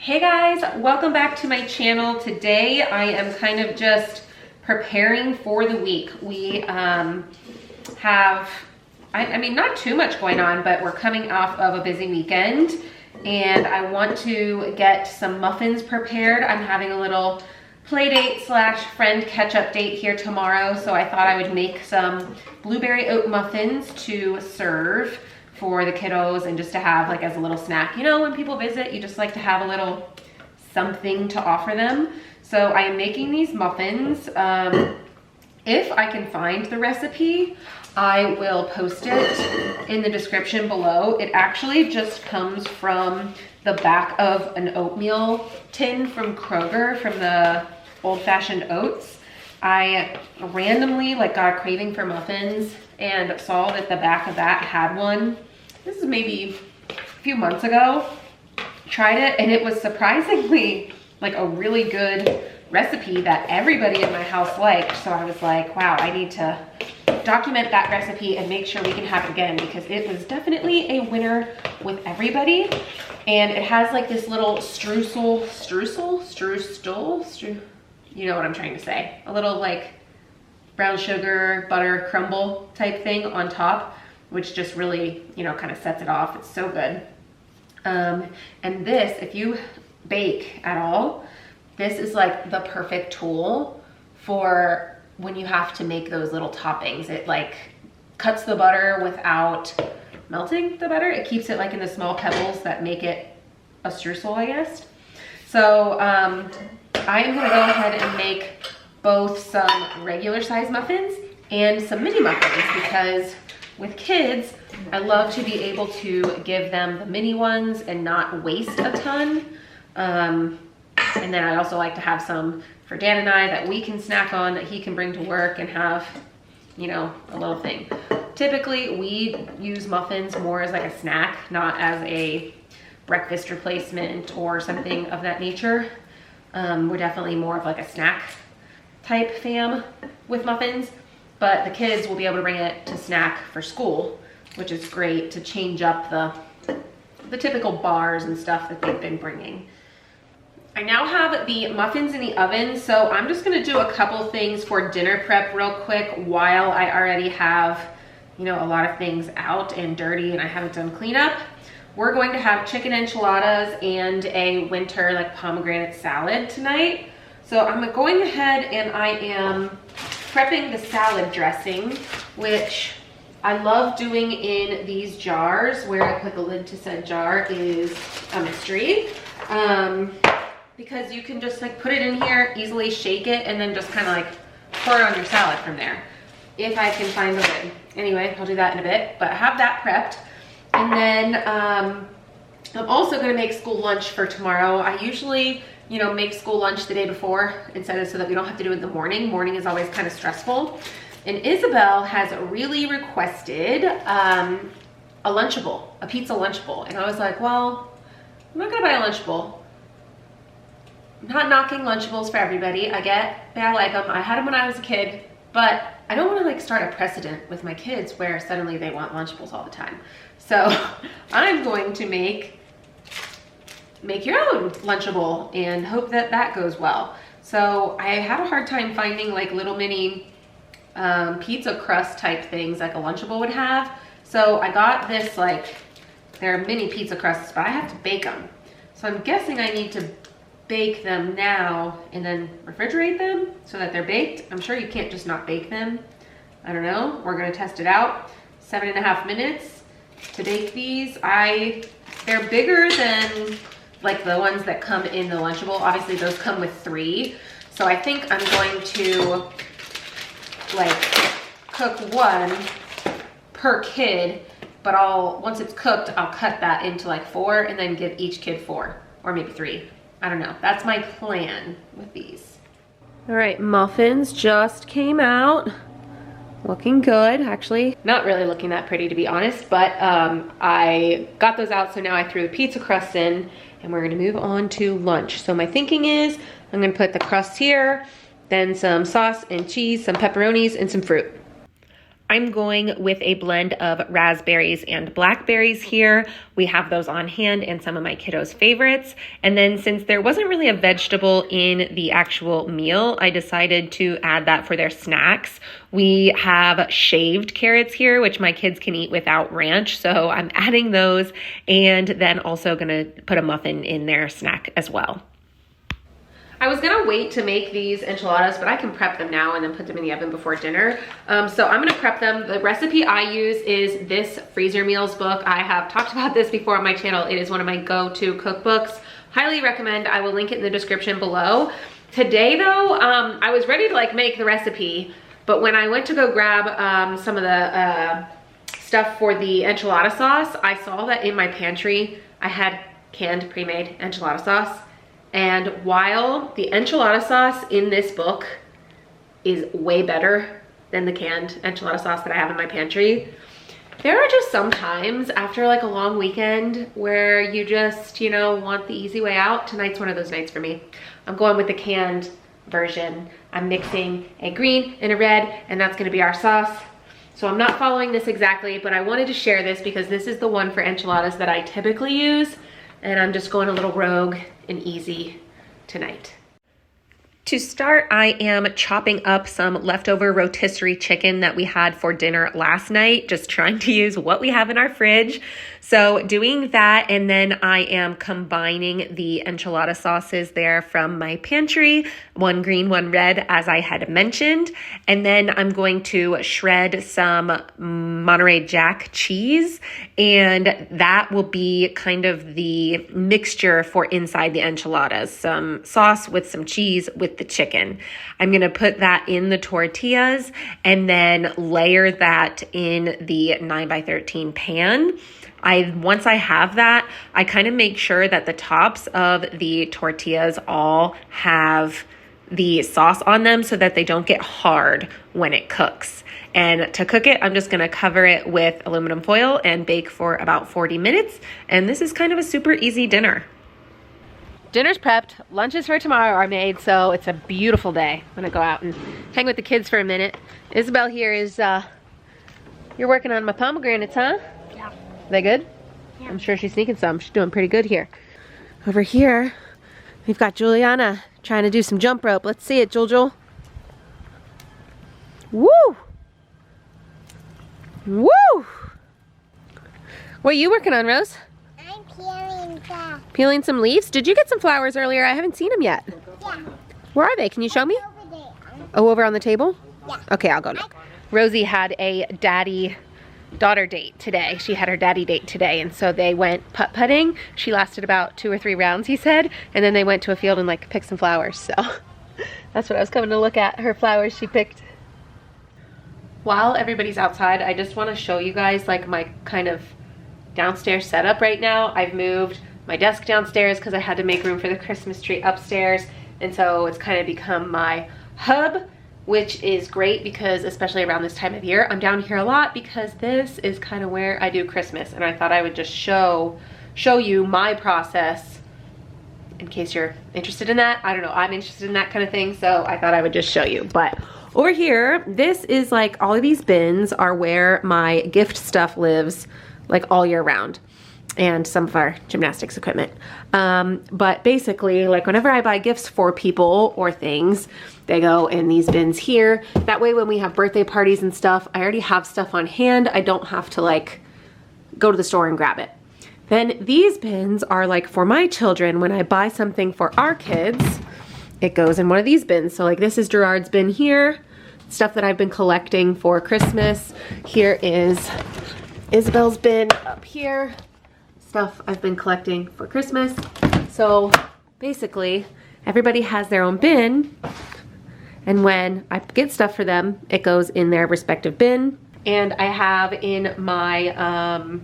Hey guys, welcome back to my channel. Today I am kind of just preparing for the week. We have, I mean, not too much going on, but we're coming off of a busy weekend and I want to get some muffins prepared. I'm having a little play date slash friend catch up date here tomorrow, so I thought I would make some blueberry oat muffins to serve for the kiddos and just to have like as a little snack. You know, when people visit, you just like to have a little something to offer them. So I am making these muffins. If I can find the recipe, I will post it in the description below. It actually just comes from the back of an oatmeal tin from Kroger, from the old-fashioned oats. I randomly got a craving for muffins and saw that the back of that had one. This is maybe a few months ago. Tried it and it was surprisingly a really good recipe that everybody in my house liked. So I was like, wow, I need to document that recipe and make sure we can have it again, because it was definitely a winner with everybody. And it has this little streusel, you know what I'm trying to say. A little brown sugar, butter crumble type thing on top, which just really, kind of sets it off. It's so good. And this, if you bake at all, this is the perfect tool for when you have to make those little toppings. It cuts the butter without melting the butter. It keeps it in the small pebbles that make it a streusel, I guess. So I am gonna go ahead and make both some regular size muffins and some mini muffins, because with kids, I love to be able to give them the mini ones and not waste a ton. And then I also like to have some for Dan and I that we can snack on, that he can bring to work and have, a little thing. Typically, we use muffins more as a snack, not as a breakfast replacement or something of that nature. We're definitely more of a snack type fam with muffins, but the kids will be able to bring it to snack for school, which is great to change up the typical bars and stuff that they've been bringing. I now have the muffins in the oven, so I'm just gonna do a couple things for dinner prep real quick while I already have, a lot of things out and dirty and I haven't done cleanup. We're going to have chicken enchiladas and a winter pomegranate salad tonight. So I'm going ahead and I am prepping the salad dressing, which I love doing in these jars. Where I put the lid to said jar is a mystery. Because you can just put it in here, easily shake it, and then just kind of pour it on your salad from there. If I can find the lid. Anyway, I'll do that in a bit, but I have that prepped. And then I'm also gonna make school lunch for tomorrow. I usually, make school lunch the day before instead of so that we don't have to do it in the morning. Morning is always kind of stressful. And Isabel has really requested a Lunchable, a pizza Lunchable. And I was like, well, I'm not gonna buy a Lunchable. I'm not knocking Lunchables for everybody. I get that I like them. I had them when I was a kid, but I don't want to start a precedent with my kids where suddenly they want Lunchables all the time. So I'm going to make your own Lunchable and hope that that goes well. So I had a hard time finding little mini pizza crust type things like a Lunchable would have. So I got this they're mini pizza crusts, but I have to bake them. So I'm guessing I need to bake them now and then refrigerate them so that they're baked. I'm sure you can't just not bake them. I don't know. We're gonna test it out. 7.5 minutes to bake these. They're bigger than the ones that come in the Lunchable. Obviously those come with 3. So I think I'm going to cook one per kid, but once it's cooked, I'll cut that into 4 and then give each kid 4 or maybe 3. I don't know. That's my plan with these. All right, muffins just came out. Looking good, actually. Not really looking that pretty, to be honest, but I got those out, so now I threw the pizza crust in, and we're gonna move on to lunch. So my thinking is, I'm gonna put the crust here, then some sauce and cheese, some pepperonis, and some fruit. I'm going with a blend of raspberries and blackberries here. We have those on hand and some of my kiddos' favorites. And then since there wasn't really a vegetable in the actual meal, I decided to add that for their snacks. We have shaved carrots here, which my kids can eat without ranch. So I'm adding those and then also gonna put a muffin in their snack as well. I was gonna wait to make these enchiladas, but I can prep them now and then put them in the oven before dinner. So I'm gonna prep them. The recipe I use is this Freezer Meals book. I have talked about this before on my channel. It is one of my go-to cookbooks. Highly recommend. I will link it in the description below. Today though, I was ready to like make the recipe, but when I went to go grab some of the stuff for the enchilada sauce, I saw that in my pantry, I had canned pre-made enchilada sauce. And while the enchilada sauce in this book is way better than the canned enchilada sauce that I have in my pantry, there are just some times after like a long weekend where you just, you know, want the easy way out. Tonight's one of those nights for me. I'm going with the canned version. I'm mixing a green and a red, and that's gonna be our sauce. So I'm not following this exactly, but I wanted to share this because this is the one for enchiladas that I typically use, and I'm just going a little rogue and easy tonight. To start, I am chopping up some leftover rotisserie chicken that we had for dinner last night, just trying to use what we have in our fridge. So doing that, and then I am combining the enchilada sauces there from my pantry, one green, one red, as I had mentioned. And then I'm going to shred some Monterey Jack cheese, and that will be kind of the mixture for inside the enchiladas. Some sauce with some cheese with the chicken. I'm going to put that in the tortillas and then layer that in the 9x13 pan. Once I have that, I kind of make sure that the tops of the tortillas all have the sauce on them so that they don't get hard when it cooks. And to cook it, I'm just gonna cover it with aluminum foil and bake for about 40 minutes. And this is kind of a super easy dinner. Dinner's prepped, lunches for tomorrow are made, so it's a beautiful day. I'm gonna go out and hang with the kids for a minute. Isabel here is, you're working on my pomegranates, huh? Yeah. Are they good? Yeah. I'm sure she's sneaking some. She's doing pretty good here. Over here, we've got Juliana trying to do some jump rope. Let's see it, Jul. Woo! Woo! What are you working on, Rose? I'm peeling stuff. Peeling some leaves? Did you get some flowers earlier? I haven't seen them yet. Yeah. Where are they? Can you show me? Over there. Oh, over on the table? Yeah. Okay, I'll go look. Rosie had a daddy-daughter date today. She had her daddy date today, and so they went putt-putting. She lasted about 2 or 3 rounds, he said, and then they went to a field and like picked some flowers. So that's what I was coming to look at, her flowers she picked. While everybody's outside, I just want to show you guys like my kind of downstairs setup right now. I've moved my desk downstairs because I had to make room for the Christmas tree upstairs, and so it's kind of become my hub, which is great because especially around this time of year, I'm down here a lot because this is kind of where I do Christmas, and I thought I would just show you my process in case you're interested in that. I don't know, I'm interested in that kind of thing, so I thought I would just show you. But over here, this is like all of these bins are where my gift stuff lives like all year round, and some of our gymnastics equipment. But basically, like whenever I buy gifts for people or things, they go in these bins here. That way when we have birthday parties and stuff, I already have stuff on hand. I don't have to like go to the store and grab it. Then these bins are like for my children. When I buy something for our kids, it goes in one of these bins. So like this is Gerard's bin here, stuff that I've been collecting for Christmas. Here is Isabel's bin up here, stuff I've been collecting for Christmas. So basically everybody has their own bin, and when I get stuff for them, it goes in their respective bin. And I have in my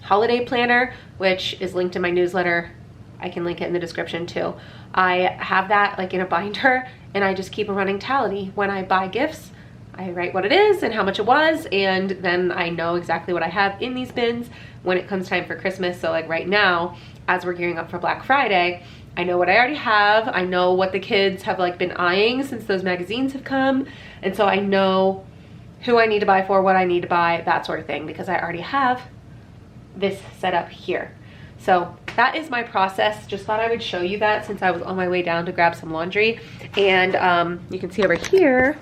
holiday planner, which is linked in my newsletter, I can link it in the description too. I have that like in a binder, and I just keep a running tally. When I buy gifts, I write what it is and how much it was, and then I know exactly what I have in these bins when it comes time for Christmas. So like right now, as we're gearing up for Black Friday, I know what I already have. I know what the kids have like been eyeing since those magazines have come. And so I know who I need to buy for, what I need to buy, that sort of thing, because I already have this set up here. So that is my process. Just thought I would show you that since I was on my way down to grab some laundry. And you can see over here,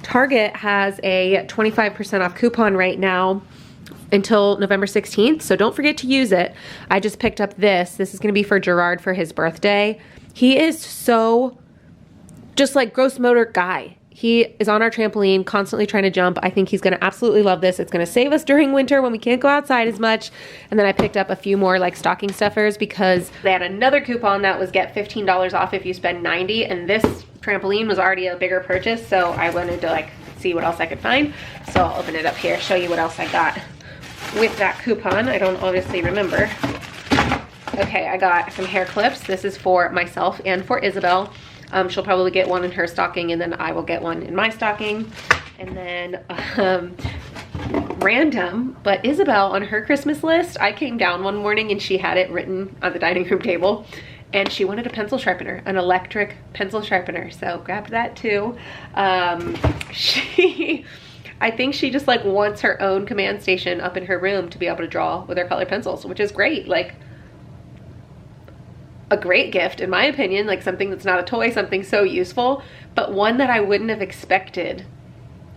Target has a 25% off coupon right now until November 16th. So don't forget to use it. I just picked up this. This is gonna be for Gerard for his birthday. He is so just like gross motor guy. He is on our trampoline, constantly trying to jump. I think he's gonna absolutely love this. It's gonna save us during winter when we can't go outside as much. And then I picked up a few more like stocking stuffers because they had another coupon that was get $15 off if you spend $90, and this trampoline was already a bigger purchase, so I wanted to like see what else I could find. So I'll open it up here, show you what else I got with that coupon. I don't obviously remember. Okay, I got some hair clips. This is for myself and for Isabel. She'll probably get one in her stocking, and then I will get one in my stocking. And then random, but Isabel on her Christmas list, I came down one morning and she had it written on the dining room table, and she wanted a pencil sharpener, an electric pencil sharpener. So grabbed that too. I think she just like wants her own command station up in her room to be able to draw with her colored pencils, which is great. Like, a great gift in my opinion, like something that's not a toy, something so useful, but one that I wouldn't have expected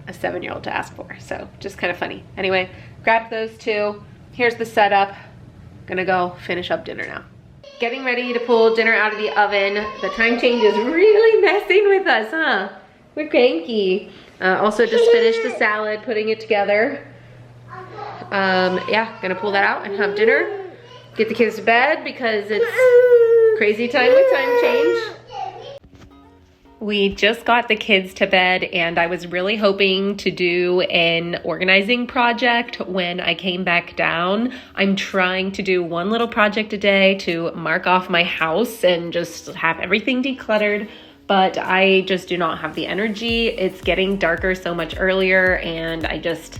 a 7-year-old to ask for. So just kind of funny. Anyway, grabbed those two. Here's the setup. Gonna go finish up dinner now. Getting ready to pull dinner out of the oven. The time change is really messing with us, huh? We're cranky. Also just finished the salad, putting it together. Yeah, gonna pull that out and have dinner. Get the kids to bed because it's crazy time with time change. We just got the kids to bed, and I was really hoping to do an organizing project when I came back down. I'm trying to do one little project a day to mark off my house and just have everything decluttered, but I just do not have the energy. It's getting darker so much earlier, and I just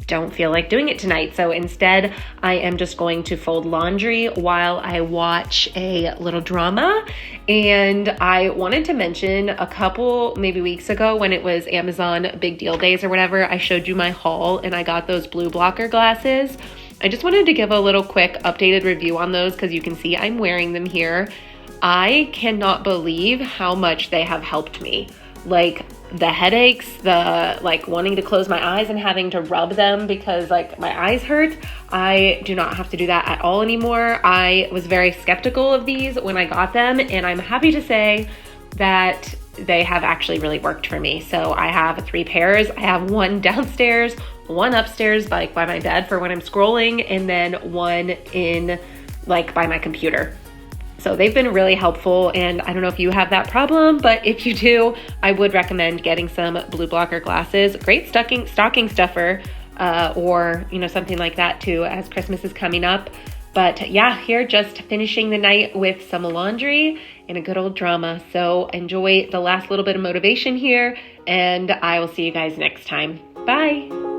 don't feel like doing it tonight. So instead, I am just going to fold laundry while I watch a little drama. And I wanted to mention a couple, maybe weeks ago when it was Amazon Big Deal Days or whatever, I showed you my haul and I got those blue blocker glasses. I just wanted to give a little quick updated review on those because you can see I'm wearing them here. I cannot believe how much they have helped me. Like the headaches, the like wanting to close my eyes and having to rub them because like my eyes hurt. I do not have to do that at all anymore. I was very skeptical of these when I got them, and I'm happy to say that they have actually really worked for me. So I have 3 pairs. I have one downstairs, one upstairs like by my bed for when I'm scrolling, and then one in like by my computer. So they've been really helpful, and I don't know if you have that problem, but if you do, I would recommend getting some blue blocker glasses. Great stocking stuffer, or you know, something like that too, as Christmas is coming up. But yeah, here just finishing the night with some laundry and a good old drama. So enjoy the last little bit of motivation here, and I will see you guys next time. Bye.